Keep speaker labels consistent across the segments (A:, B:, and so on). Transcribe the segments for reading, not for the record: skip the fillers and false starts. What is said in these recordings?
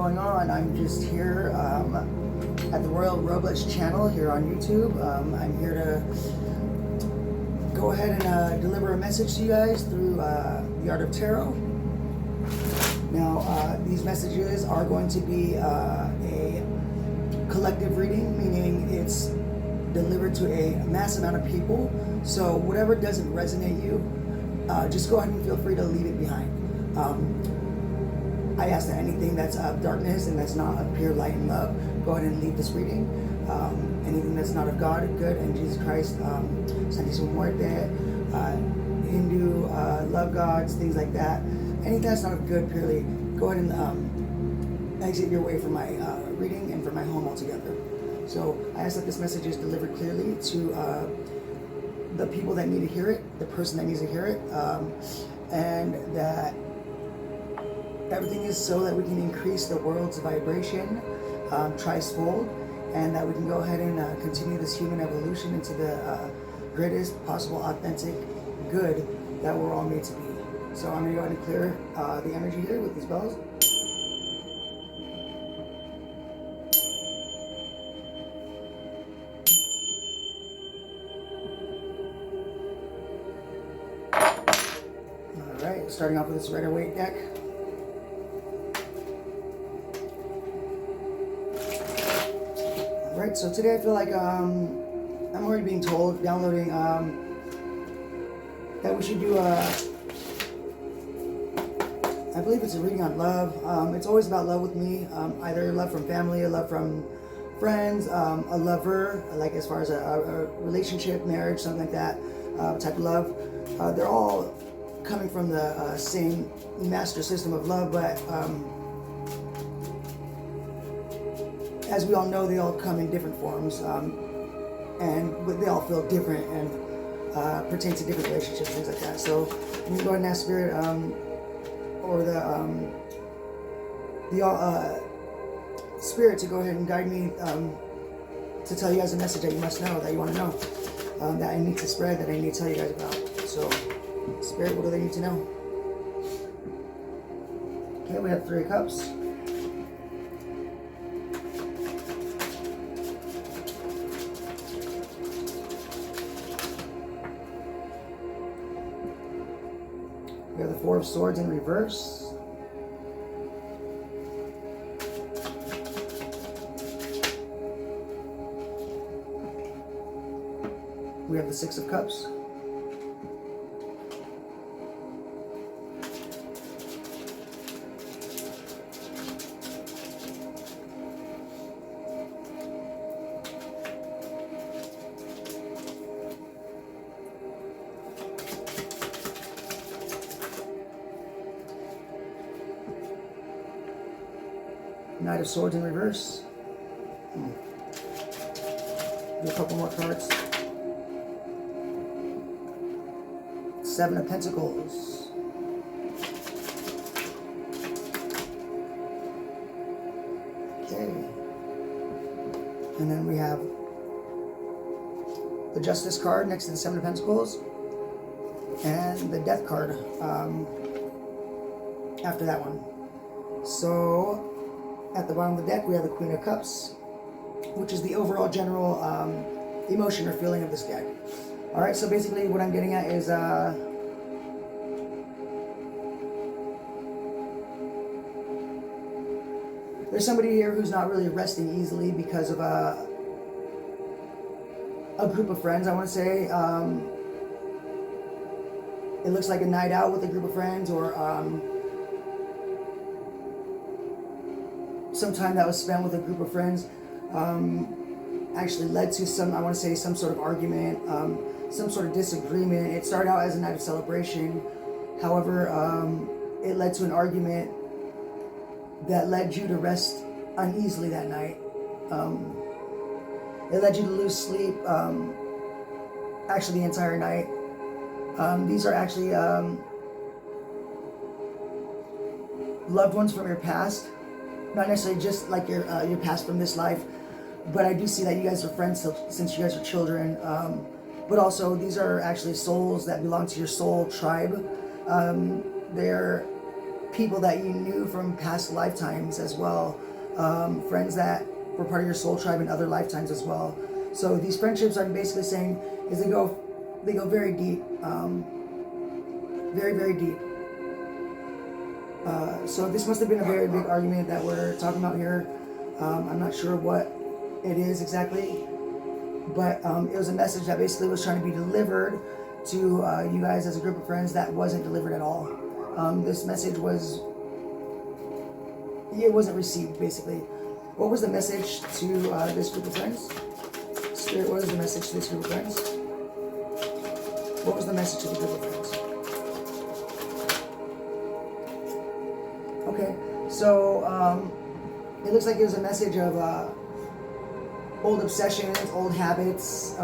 A: going on? I'm just here at the Royal Robles channel here on YouTube. I'm here to go ahead and deliver a message to you guys through the Art of Tarot. Now, these messages are going to be a collective reading, meaning it's delivered to a mass amount of people. So whatever doesn't resonate you, just go ahead and feel free to leave it behind. I ask that anything that's of darkness and that's not of pure light and love, go ahead and leave this reading. Anything that's not of God, good, and Jesus Christ, Santísimo Muerte, Hindu, love gods, things like that. Anything that's not of good, purely, go ahead and exit your way from my reading and from my home altogether. So I ask that this message is delivered clearly to the people that need to hear it, the person that needs to hear it, and that everything is so that we can increase the world's vibration trifold, and that we can go ahead and continue this human evolution into the greatest possible authentic good that we're all made to be. So I'm going to go ahead and clear the energy here with these bells. Alright, starting off with this Rider-Waite deck. Alright, so today I feel like I'm already being told, downloading, that we should do I believe it's a reading on love. It's always about love with me, either love from family, a love from friends, a lover, like as far as a relationship, marriage, something like that, type of love. They're all coming from the same master system of love, but as we all know, they all come in different forms, and they all feel different and pertain to different relationships, things like that. So I'm going to go ahead and ask Spirit, or the Spirit to go ahead and guide me to tell you guys a message that you must know, that you want to know, that I need to spread, that I need to tell you guys about. So, Spirit, what do they need to know? Okay, we have 3 cups. We have the 4 of Swords in reverse. We have the 6 of Cups. Knight of Swords in reverse. Do a couple more cards. 7 of Pentacles. Okay. And then we have the Justice card next to the 7 of Pentacles. And the Death card after that one. So at the bottom of the deck, we have the Queen of Cups, which is the overall general emotion or feeling of this deck. Alright, so basically what I'm getting at is there's somebody here who's not really resting easily because of a group of friends, I want to say. It looks like a night out with a group of friends, or some time that was spent with a group of friends actually led to some, I want to say, some sort of argument, some sort of disagreement. It started out as a night of celebration. However, it led to an argument that led you to rest uneasily that night. It led you to lose sleep actually the entire night. These are actually loved ones from your past. Not necessarily just like your past from this life, but I do see that you guys are friends since you guys are children. But also, these are actually souls that belong to your soul tribe. They're people that you knew from past lifetimes as well, friends that were part of your soul tribe in other lifetimes as well. So these friendships, I'm basically saying, is they go very deep, very, very deep. So this must have been a very big argument that we're talking about here. I'm not sure what it is exactly, but it was a message that basically was trying to be delivered to you guys as a group of friends that wasn't delivered at all. This message wasn't received, basically. What was the message to this group of friends? Spirit, what is the message to this group of friends? What was the message to the group of friends? Okay, so it looks like it was a message of old obsessions, old habits,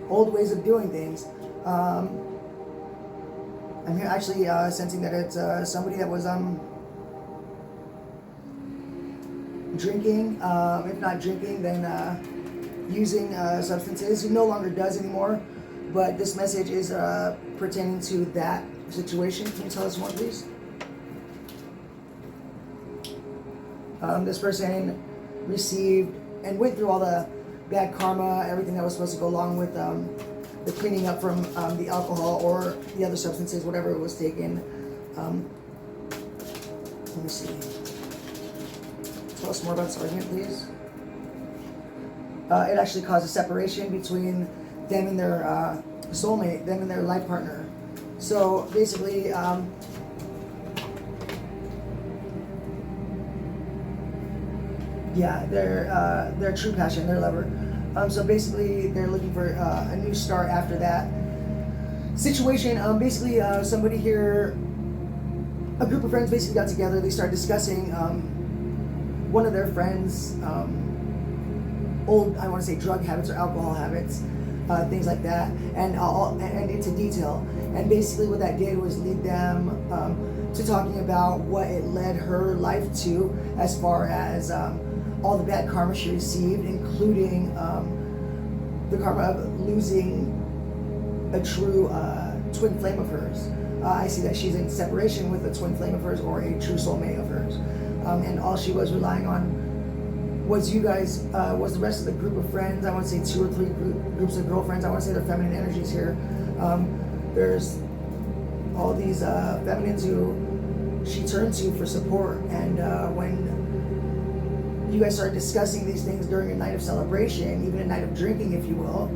A: old ways of doing things. I'm here actually sensing that it's somebody that was drinking, if not drinking, then using substances. Who no longer does anymore, but this message is pertaining to that situation. Can you tell us more, please? This person received and went through all the bad karma, everything that was supposed to go along with the cleaning up from the alcohol or the other substances, whatever it was taken. Let me see. Tell us more about this argument, please. It actually caused a separation between them and their soulmate, them and their life partner. So basically, yeah, their true passion, their lover. So basically, they're looking for a new start after that situation. Basically, somebody here, a group of friends basically got together. They started discussing one of their friends' old, I want to say, drug habits or alcohol habits, things like that, and into detail. And basically, what that did was lead them to talking about what it led her life to, as far as all the bad karma she received, including the karma of losing a true twin flame of hers. I see that she's in separation with a twin flame of hers or a true soulmate of hers. And all she was relying on was you guys, was the rest of the group of friends. I want to say 2 or 3 groups of girlfriends. I want to say they're feminine energies here. There's all these feminines who she turned to for support. And when you guys started discussing these things during a night of celebration, even a night of drinking, if you will,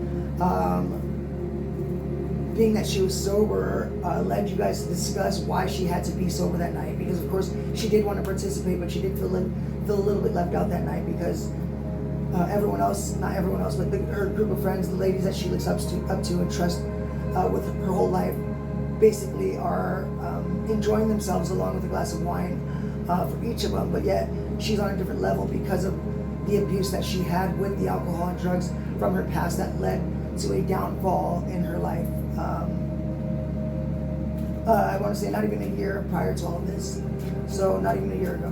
A: being that she was sober, led you guys to discuss why she had to be sober that night. Because of course she did want to participate, but she did feel a little bit left out that night, because everyone else, not everyone else, but her group of friends, the ladies that she looks up to and trusts with her whole life, basically are enjoying themselves along with a glass of wine for each of them. But yet she's on a different level because of the abuse that she had with the alcohol and drugs from her past that led to a downfall in her life. I want to say not even a year prior to all of this, so not even a year ago.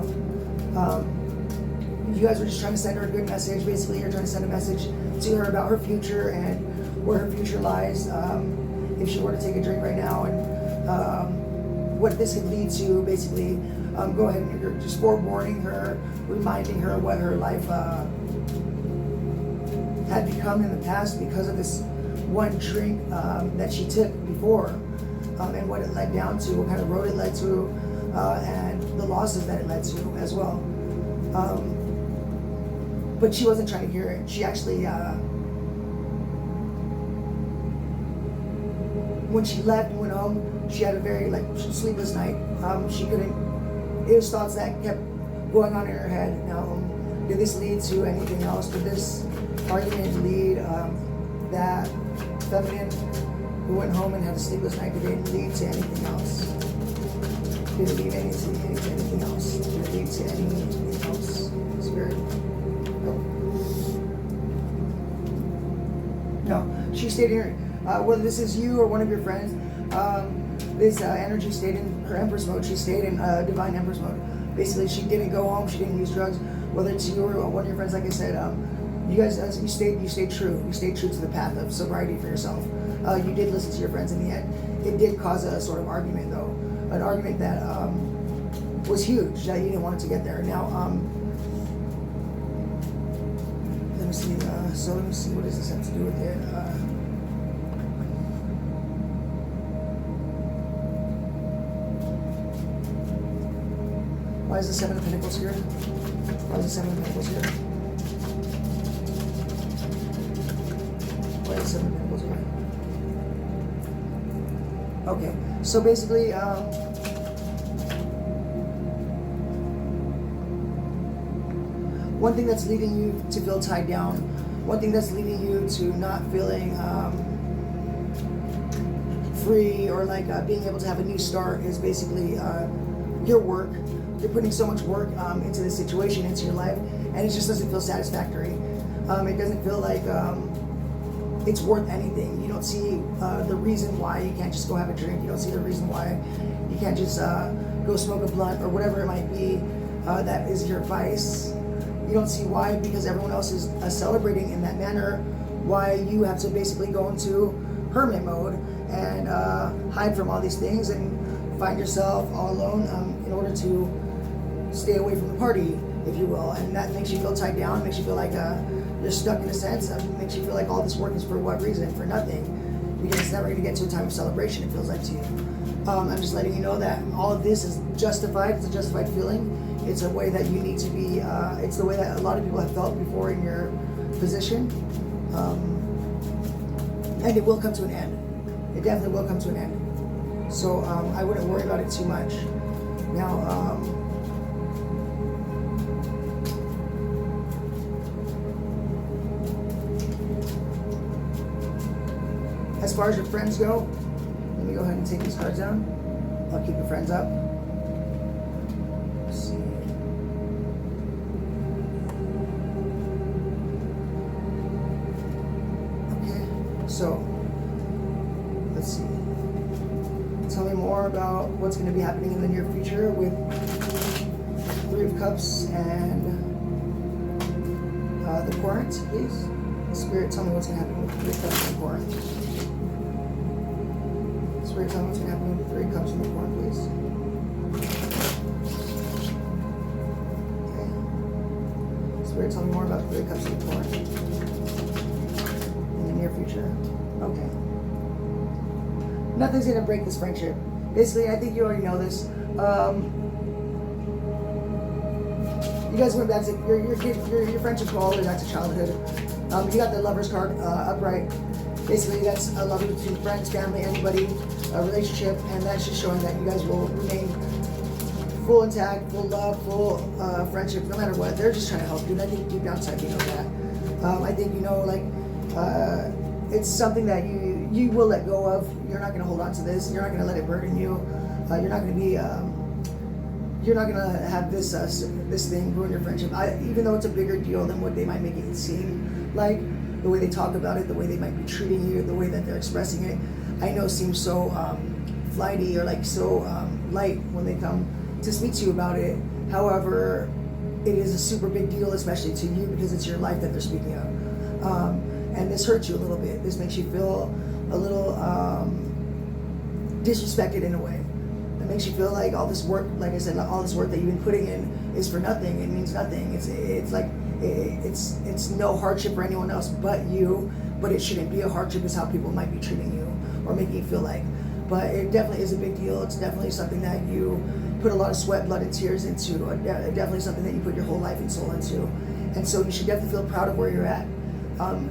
A: You guys were just trying to send her a good message. Basically, you're trying to send a message to her about her future and where her future lies. If she were to take a drink right now, and what this could lead to, basically, go ahead and you're just forewarning her, reminding her what her life had become in the past because of this one drink that she took before, and what it led down to, what kind of road it led to, and the losses that it led to as well. But she wasn't trying to hear it. She actually, when she left and went home, she had a very sleepless night. She couldn't, it was thoughts that kept going on in her head. Now, did this lead to anything else? Did this argument lead that feminine who went home and had a sleepless night, did it lead to anything else? Did it lead to anything else? Did it lead to anything else? Spirit? No. She stayed here. Whether this is you or one of your friends, this energy stayed in her Empress mode. She stayed in Divine Empress mode. Basically, she didn't go home. She didn't use drugs. Whether it's you or one of your friends, like I said, You guys, you stayed true. You stayed true to the path of sobriety for yourself. You did listen to your friends in the end. It did cause a sort of argument, though, an argument that was huge. That you didn't want it to get there. Now, let me see. So let me see. What does this have to do with it? Why is the Seven of Pentacles here? Why is the Seven of Pentacles here? Why is the Seven of Pentacles here? Okay, so basically, one thing that's leading you to feel tied down, one thing that's leading you to not feeling free or like being able to have a new start is basically your work. You're putting so much work into this situation, into your life, and it just doesn't feel satisfactory. It doesn't feel like it's worth anything. You don't see the reason why you can't just go have a drink. You don't see the reason why you can't just go smoke a blunt or whatever it might be that is your vice. You don't see why, because everyone else is celebrating in that manner, why you have to basically go into hermit mode and hide from all these things and find yourself all alone in order to stay away from the party, if you will. And that makes you feel tied down, makes you feel like you're stuck in a sense, makes you feel like all this work is for what reason? For nothing. Because it's never going to get to a time of celebration, it feels like to you. I'm just letting you know that all of this is justified. It's a justified feeling. It's a way that you need to be, it's the way that a lot of people have felt before in your position. And it will come to an end. It definitely will come to an end. So I wouldn't worry about it too much. Now, as far as your friends go, let me go ahead and take these cards down. I'll keep your friends up. Let's see. Okay, so let's see. Tell me more about what's going to be happening in the near future with Three of Cups and the Corinth, please. Spirit, tell me what's going to happen with Three of Cups and the Corinth. Spirit, tell me what's going to happen with Three of Cups and the Corinth, please. Okay. Spirit, tell me more about Three of Cups and the Corinth in the near future. Okay. Nothing's going to break this friendship. Basically, I think you already know this. You guys went back to your friendship all the way back to childhood. You got the Lover's card upright. Basically, that's a love between friends, family, anybody, a relationship, and that's just showing that you guys will remain full intact, full love, full friendship, no matter what. They're just trying to help you, and I think deep down inside you know that. I think you know, like, it's something that you will let go of. You're not going to hold on to this. You're not going to let it burden you. You're not going to be. You're not going to have this this thing ruin your friendship. Even though it's a bigger deal than what they might make it seem like, the way they talk about it, the way they might be treating you, the way that they're expressing it, I know seems so flighty or like so light when they come to speak to you about it. However, it is a super big deal, especially to you, because it's your life that they're speaking of. And this hurts you a little bit. This makes you feel a little disrespected in a way. It makes you feel like all this work, like I said, all this work that you've been putting in is for nothing. It means nothing. It's like it's no hardship for anyone else but you. But it shouldn't be a hardship. Is how people might be treating you or making you feel like. But it definitely is a big deal. It's definitely something that you put a lot of sweat, blood, and tears into. Definitely something that you put your whole life and soul into. And so you should definitely feel proud of where you're at.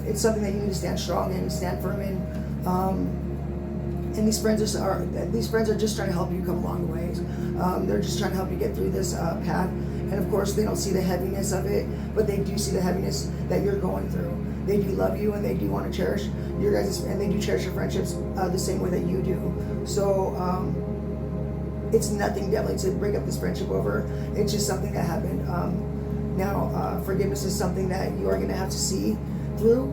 A: It's something that you need to stand strong in, stand firm in. And these friends are just trying to help you come along the ways. They're just trying to help you get through this path. And of course, they don't see the heaviness of it, but they do see the heaviness that you're going through. They do love you, and they do want to cherish your guys', and they do cherish your friendships the same way that you do. So it's nothing definitely to break up this friendship over. It's just something that happened. Now, forgiveness is something that you are going to have to see through.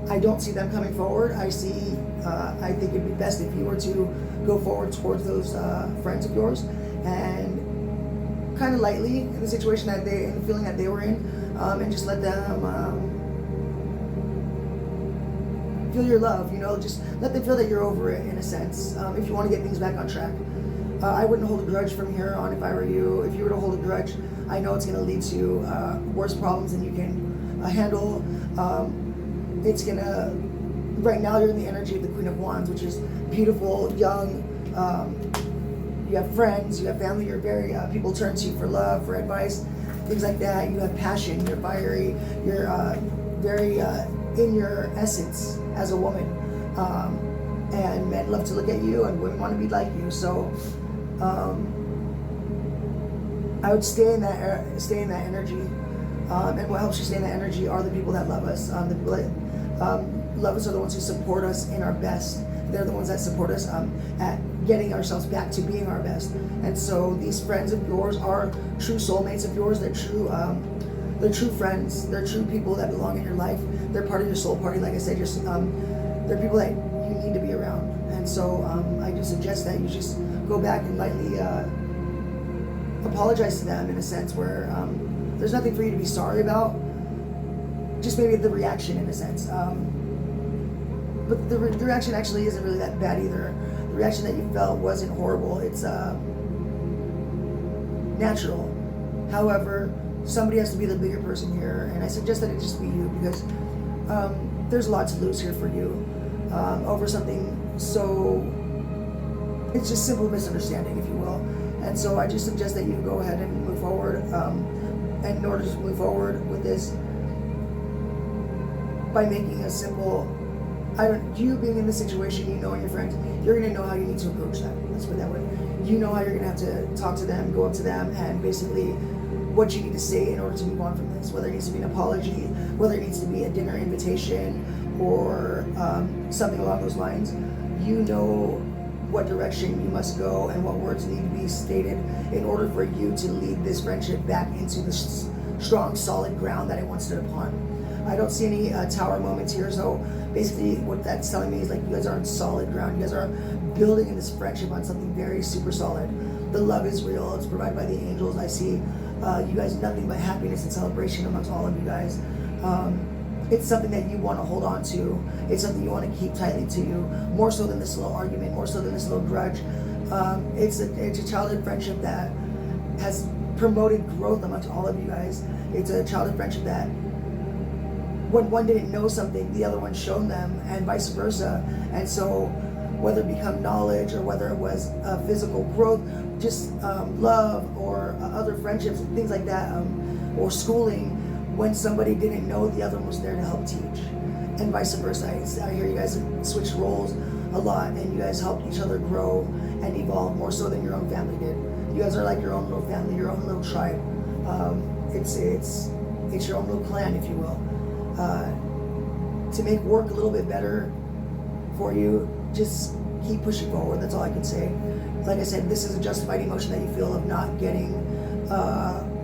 A: I don't see them coming forward. I think it'd be best if you were to go forward towards those friends of yours and kind of lightly in the situation in the feeling that they were in. and just let them feel your love, just let them feel that you're over it in a sense, if you want to get things back on track. I wouldn't hold a grudge from here on if I were you. If you were to hold a grudge, I know it's going to lead to worse problems than you can handle. It's going to, right now you're in the energy of the Queen of Wands, which is beautiful, young, you have friends, you have family, you're very, people turn to you for love, for advice, things like that. You have passion, you're fiery, you're very in your essence as a woman. And men love to look at you and women want to be like you. So I would stay in that energy. And what helps you stay in that energy are the people that love us. The people that love us are the ones who support us in our best. They're the ones that support us at getting ourselves back to being our best. And so these friends of yours are true soulmates of yours. They're true friends. They're true people that belong in your life. They're part of your soul party. Like I said, they're people that you need to be around. And so I do suggest that you just go back and lightly apologize to them in a sense where there's nothing for you to be sorry about. Just maybe the reaction in a sense. But the reaction actually isn't really that bad either. The reaction that you felt wasn't horrible. It's natural. However, somebody has to be the bigger person here, and I suggest that it just be you, because there's a lot to lose here for you over something so, it's just simple misunderstanding, if you will. And so I just suggest that you go ahead and move forward. And in order to move forward with this, by making a simple, you being in this situation, and your friends, you're going to know how you need to approach them. Let's put it that way. You know how you're going to have to talk to them, go up to them, and basically what you need to say in order to move on from this. Whether it needs to be an apology, whether it needs to be a dinner invitation, or something along those lines. You know what direction you must go and what words need to be stated in order for you to lead this friendship back into the strong, solid ground that it once stood upon. I don't see any tower moments here, so basically what that's telling me is like you guys are on solid ground. You guys are building in this friendship on something very super solid. The love is real. It's provided by the angels. I see you guys nothing but happiness and celebration amongst all of you guys. It's something that you want to hold on to. It's something you want to keep tightly to you, more so than this little argument, more so than this little grudge. It's a childhood friendship that has promoted growth amongst all of you guys. It's a childhood friendship that when one didn't know something, the other one showed them, and vice versa. And so whether it become knowledge or whether it was physical growth, just love or other friendships, things like that, or schooling, when somebody didn't know, the other one was there to help teach, and vice versa. I hear you guys switch roles a lot, and you guys helped each other grow and evolve more so than your own family did. You guys are like your own little family, your own little tribe. It's your own little clan, if you will. To make work a little bit better for you, just keep pushing forward. That's all I can say. Like I said, this is a justified emotion that you feel of not getting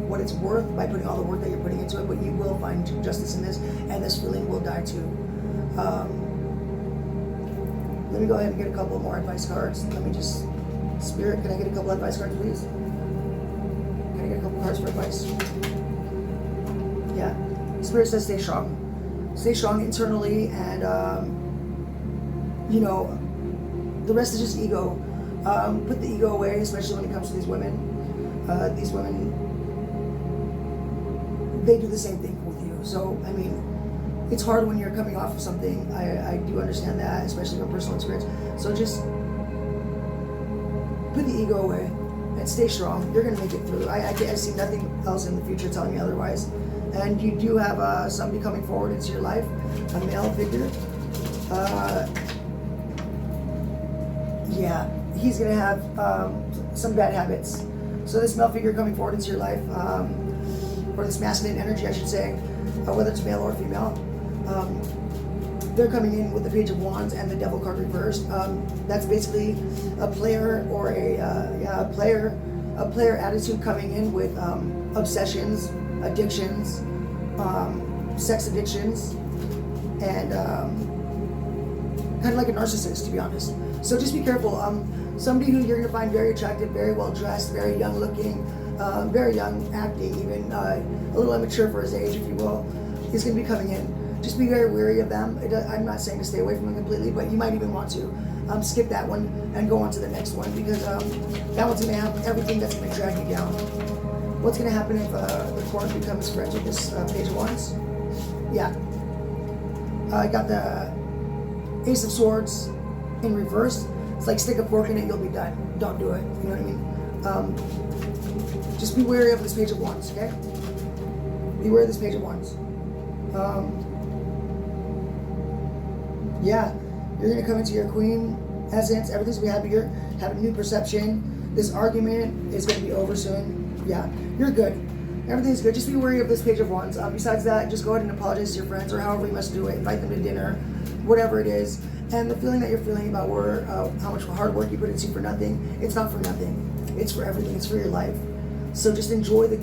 A: what it's worth by putting all the work that you're putting into it, but you will find justice in this, and this feeling will die too. Let me go ahead and get a couple more advice cards. Let me just, Spirit, can I get a couple advice cards, please? Can I get a couple cards for advice? Yeah. Spirit says stay strong. Stay strong internally, and the rest is just ego. Put the ego away, especially when it comes to these women. These women, they do the same thing with you. So, I mean, it's hard when you're coming off of something. I do understand that, especially from personal experience. So just put the ego away and stay strong. You're going to make it through. I see nothing else in the future telling me otherwise. And you do have somebody coming forward into your life, a male figure. Yeah, he's going to have some bad habits. So this male figure coming forward into your life, or this masculine energy, I should say, whether it's male or female, they're coming in with the Page of Wands and the Devil card reversed. That's basically a player or a player attitude coming in with obsessions, addictions, sex addictions, and kind of like a narcissist, to be honest. So just be careful. Somebody who you're going to find very attractive, very well dressed, very young looking, very young, acting, even a little immature for his age, if you will. He's going to be coming in. Just be very wary of them. I'm not saying to stay away from them completely, but you might even want to skip that one and go on to the next one, because that one's going to have everything that's going to drag you down. What's going to happen if the court becomes friends with this Page of Wands? Yeah. I got the Ace of Swords in reverse. It's like stick a fork in it, you'll be done. Don't do it. You know what I mean? Just be wary of this Page of Wands, okay? Beware of this Page of Wands. Yeah, you're going to come into your Queen essence. Everything's going to be happier. Have a new perception. This argument is going to be over soon. Yeah, you're good. Everything's good. Just be wary of this Page of Wands. Besides that, just go ahead and apologize to your friends, or however you must do it. Invite them to dinner, whatever it is. And the feeling that you're feeling about how much hard work you put into for nothing, it's not for nothing. It's for everything. It's for your life. So just enjoy the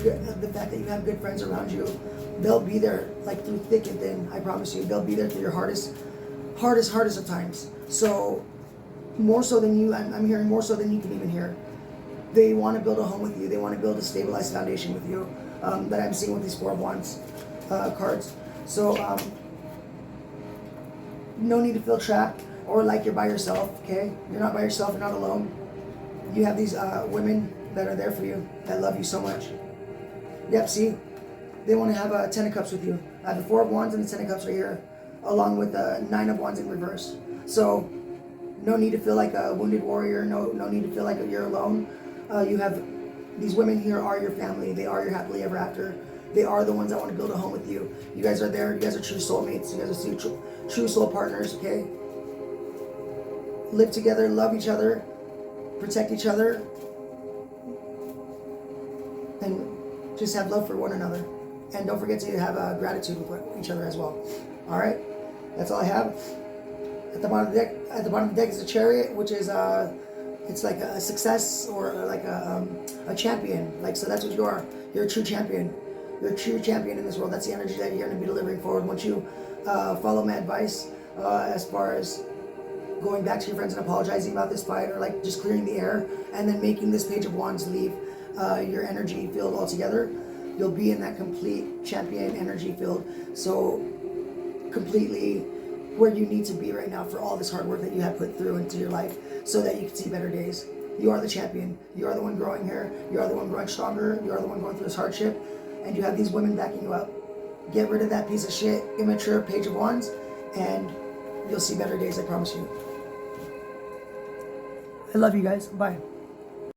A: fact that you have good friends around you. They'll be there like through thick and thin. I promise you. They'll be there through your hardest of times. So more so than you, I'm hearing more so than you can even hear. They want to build a home with you. They want to build a stabilized foundation with you. That I'm seeing with these Four of Wands cards. So no need to feel trapped or like you're by yourself. Okay, you're not by yourself. You're not alone. You have these women that are there for you, that love you so much. Yep. See, they want to have a 10 of Cups with you. I have the Four of Wands and the 10 of Cups right here, along with the 9 of Wands in reverse. So no need to feel like a wounded warrior. No need to feel like you're alone. You have these women here are your family. They are your happily ever after. They are the ones that want to build a home with you. You guys are there. You guys are true soulmates. You guys are true soul partners, okay? Live together, love each other, protect each other, and just have love for one another. And don't forget to have gratitude with each other as well. All right? That's all I have. At the bottom of the deck, is a Chariot, which is it's like a success, or like a champion. Like, so that's what you are. You're a true champion. You're a true champion in this world. That's the energy that you're going to be delivering forward once you follow my advice as far as going back to your friends and apologizing about this fight, or like just clearing the air, and then making this Page of Wands leave your energy field altogether. You'll be in that complete champion energy field. So completely where you need to be right now for all this hard work that you have put through into your life, so that you can see better days. You are the champion. You are the one growing here. You are the one growing stronger. You are the one going through this hardship. And you have these women backing you up. Get rid of that piece of shit, immature Page of Wands, and you'll see better days, I promise you. I love you guys. Bye.